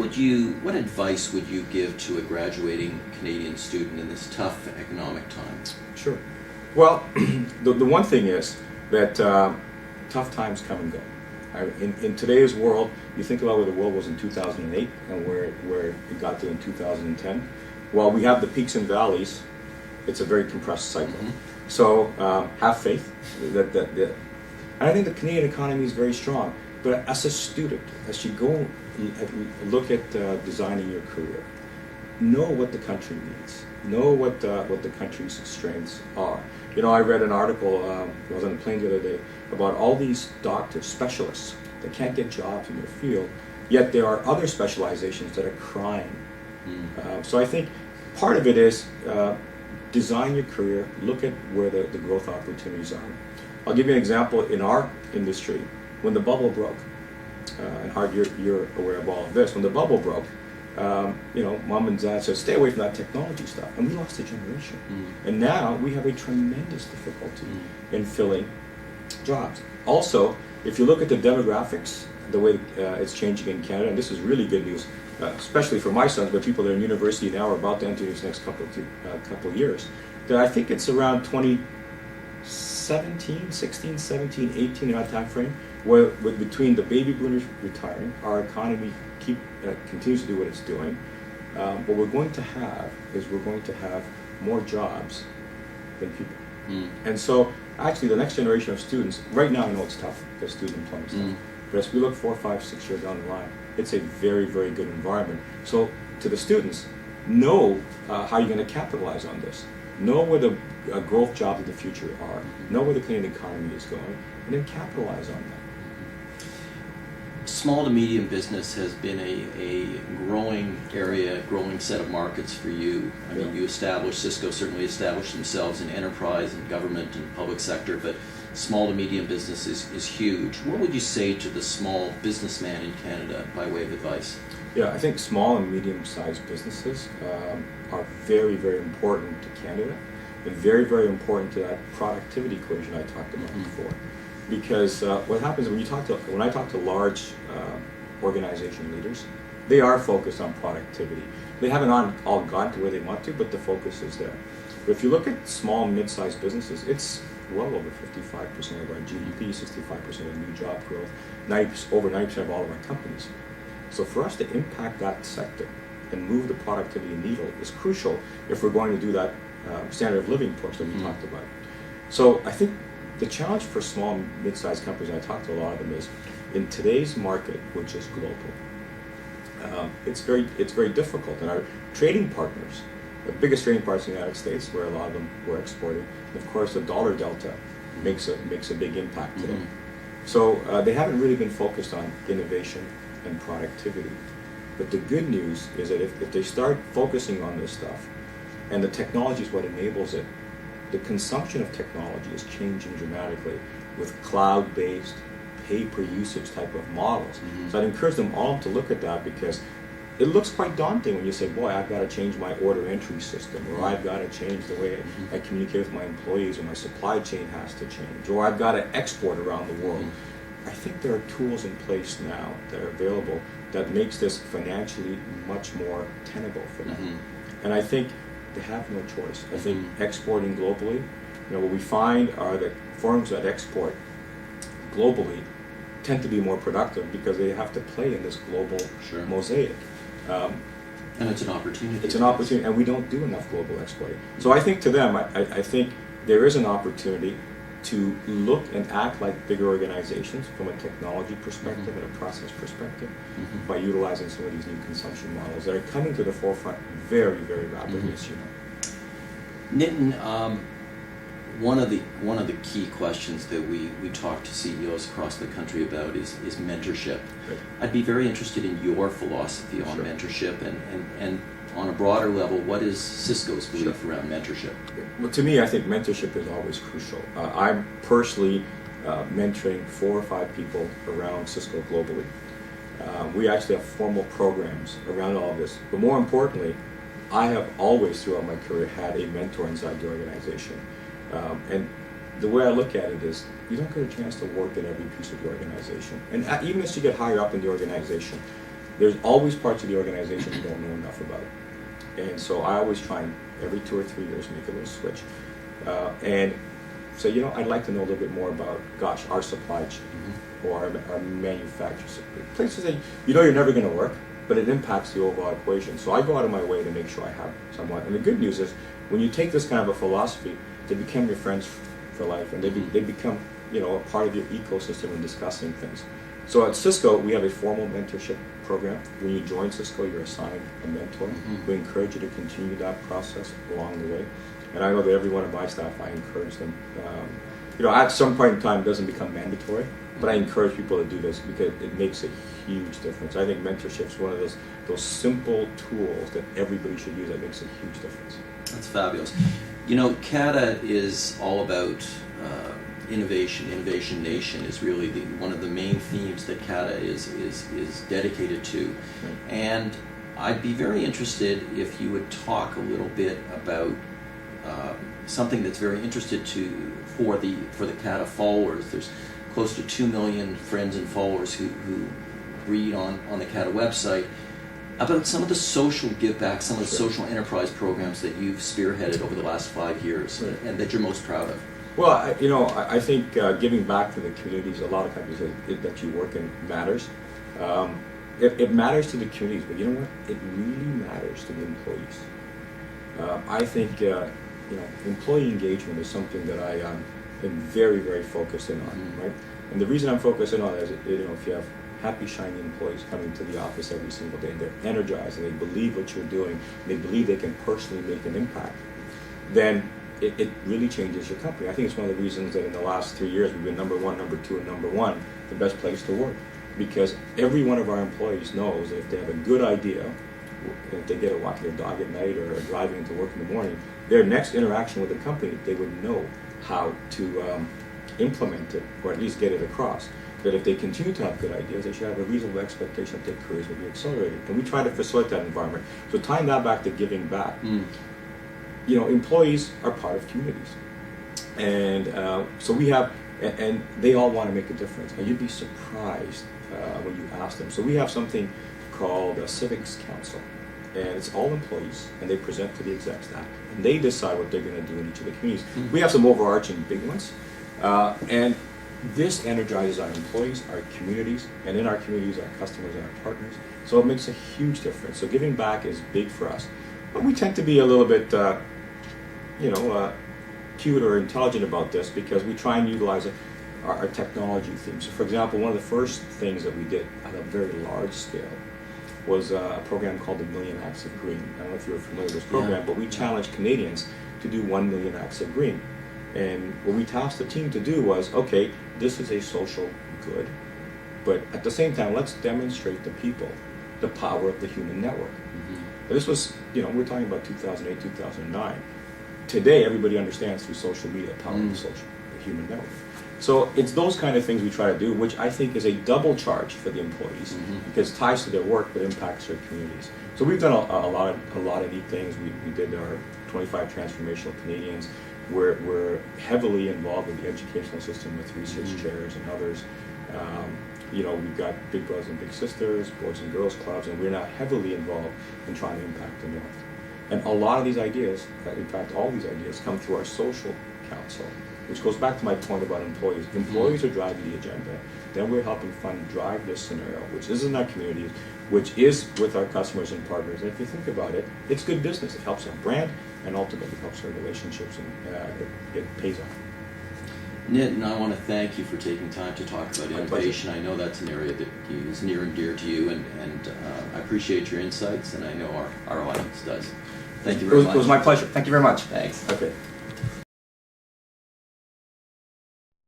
What advice would you give to a graduating Canadian student in this tough economic time? Sure. Well, the one thing is that tough times come and go. In today's world, you think about where the world was in 2008 and where it got to in 2010. While we have the peaks and valleys, it's a very compressed cycle. Mm-hmm. So have faith. And I think the Canadian economy is very strong. But as a student, as you go look at designing your career, know what the country needs. Know what the country's strengths are. You know, I read an article, I was on a plane the other day, about all these doctors, specialists, that can't get jobs in their field, yet there are other specializations that are crying. So I think part of it is design your career, look at where the growth opportunities are. I'll give you an example in our industry. When the bubble broke, and Hart, you're aware of all of this, when the bubble broke, mom and dad said, stay away from that technology stuff. And we lost a generation. And now we have a tremendous difficulty in filling jobs. Also, if you look at the demographics, the way it's changing in Canada, and this is really good news, especially for my sons, but people that are in university now are about to enter these next couple of years, that I think it's around 2017, 16, 17, 18 in that time frame, where between the baby boomers retiring, our economy continues to do what it's doing. What we're going to have is more jobs than people. And so actually the next generation of students, right now I know it's tough because student employment is tough, but as we look 4, 5, 6 years down the line, it's a very, very good environment. So to the students, know how you're going to capitalize on this. Know where the growth jobs of the future are. Know where the Canadian economy is going, and then capitalize on that. Small to medium business has been a growing area, growing set of markets for you. I mean, Cisco certainly established themselves in enterprise and government and public sector, but small to medium business is huge. What would you say to the small businessman in Canada by way of advice? Yeah, I think small and medium-sized businesses are very, very important to Canada and very, very important to that productivity equation I talked about before. Because what happens when I talk to large organization leaders, they are focused on productivity. They haven't all gone to where they want to, but the focus is there. But if you look at small and mid-sized businesses, it's well over 55% of our GDP, 65% of new job growth, over 90% of all of our companies. So for us to impact that sector and move the productivity needle is crucial if we're going to do that standard of living push that we talked about. So I think the challenge for small and mid-sized companies, and I talk to a lot of them, is in today's market, which is global, it's very difficult. And our trading partners, the biggest trading partners in the United States, where a lot of them were exporting, and of course the dollar delta makes a big impact today. So they haven't really been focused on innovation and productivity. But the good news is that if they start focusing on this stuff, and the technology is what enables it, the consumption of technology is changing dramatically with cloud-based, pay-per-usage type of models. So I'd encourage them all to look at that, because it looks quite daunting when you say, boy, I've got to change my order entry system, or I've got to change the way I communicate with my employees, or my supply chain has to change, or I've got to export around the world. I think there are tools in place now that are available that makes this financially much more tenable for them. And I think they have no choice. I think exporting globally, what we find are that firms that export globally tend to be more productive because they have to play in this global mosaic. And it's an opportunity. It's an opportunity, and we don't do enough global exporting. So I think to them, I think there is an opportunity to look and act like bigger organizations from a technology perspective and a process perspective by utilizing some of these new consumption models that are coming to the forefront very, very rapidly, as you know. Nitin, one of the key questions that we talk to CEOs across the country about is mentorship. Right. I'd be very interested in your philosophy on mentorship and on a broader level, what is Cisco's belief around mentorship? Well, to me, I think mentorship is always crucial. I'm personally mentoring 4 or 5 people around Cisco globally. We actually have formal programs around all of this. But more importantly, I have always throughout my career had a mentor inside the organization. And the way I look at it is, you don't get a chance to work in every piece of the organization. And even as you get higher up in the organization, there's always parts of the organization you don't know enough about. And so I always try and every 2 or 3 years make a little switch. And so, I'd like to know a little bit more about, gosh, our supply chain or our manufacturers. Places that you're never going to work, but it impacts the overall equation. So I go out of my way to make sure I have someone. And the good news is, when you take this kind of a philosophy, they become your friends for life, and they become, a part of your ecosystem in discussing things. So at Cisco, we have a formal mentorship program. When you join Cisco, you're assigned a mentor. We encourage you to continue that process along the way. And I know that every one of my staff, I encourage them. At some point in time, it doesn't become mandatory, but I encourage people to do this because it makes a huge difference. I think mentorship is one of those simple tools that everybody should use that makes a huge difference. That's fabulous. CADA is all about innovation. Innovation Nation is really one of the main themes that CADA is dedicated to. Right. And I'd be very interested if you would talk a little bit about something that's very interested for the CADA followers. There's close to 2 million friends and followers who read on the CADA website about some of the social give back, some of the social enterprise programs that you've spearheaded over the last 5 years, right, and that you're most proud of. Well, I think giving back to the communities, a lot of companies that you work in matters. It matters to the communities, but you know what? It really matters to the employees. I think employee engagement is something that I am very, very focused in on, right? And the reason I'm focused in on it is, if you have happy, shiny employees coming to the office every single day, and they're energized, and they believe what you're doing, and they believe they can personally make an impact, then it really changes your company. I think it's one of the reasons that in the last 3 years we've been number 1, number 2, and number 1, the best place to work. Because every one of our employees knows that if they have a good idea, if they get to walk their dog at night or driving into work in the morning, their next interaction with the company, they would know how to implement it, or at least get it across. That if they continue to have good ideas, they should have a reasonable expectation that their careers will be accelerated. And we try to facilitate that environment. So tying that back to giving back, employees are part of communities. And so we have, and they all want to make a difference. And you'd be surprised when you ask them. So we have something called a Civics Counsel. And it's all employees, and they present to the exec staff. And they decide what they're going to do in each of the communities. We have some overarching big ones. And this energizes our employees, our communities, and in our communities, our customers and our partners. So it makes a huge difference. So giving back is big for us. But we tend to be a little bit, cute or intelligent about this because we try and utilize our technology themes. So for example, one of the first things that we did at a very large scale was a program called the Million Acts of Green. I don't know if you're familiar with this program, but we challenged Canadians to do 1 million acts of green. And what we tasked the team to do was, okay, this is a social good, but at the same time, let's demonstrate to people the power of the human network. This was, we're talking about 2008, 2009. Today, everybody understands through social media the power of the human network. So it's those kind of things we try to do, which I think is a double charge for the employees because it ties to their work but impacts their communities. So we've done a lot of neat things. We did our 25 transformational Canadians. We're heavily involved with the educational system with research chairs and others. We've got Big Brothers and Big Sisters, Boys and Girls Clubs, and we're now heavily involved in trying to impact the North. And a lot of these ideas, in fact, all these ideas come through our social council, which goes back to my point about employees. Employees are driving the agenda. Then we're helping fund drive this scenario, which is in our communities, which is with our customers and partners. And if you think about it, it's good business. It helps our brand and ultimately helps our relationships, and it pays off. Nitin, I want to thank you for taking time to talk about innovation. I know that's an area that is near and dear to you, and I appreciate your insights, and I know our audience does. Thank you very much. It was my pleasure. Thank you very much. Thanks. Okay.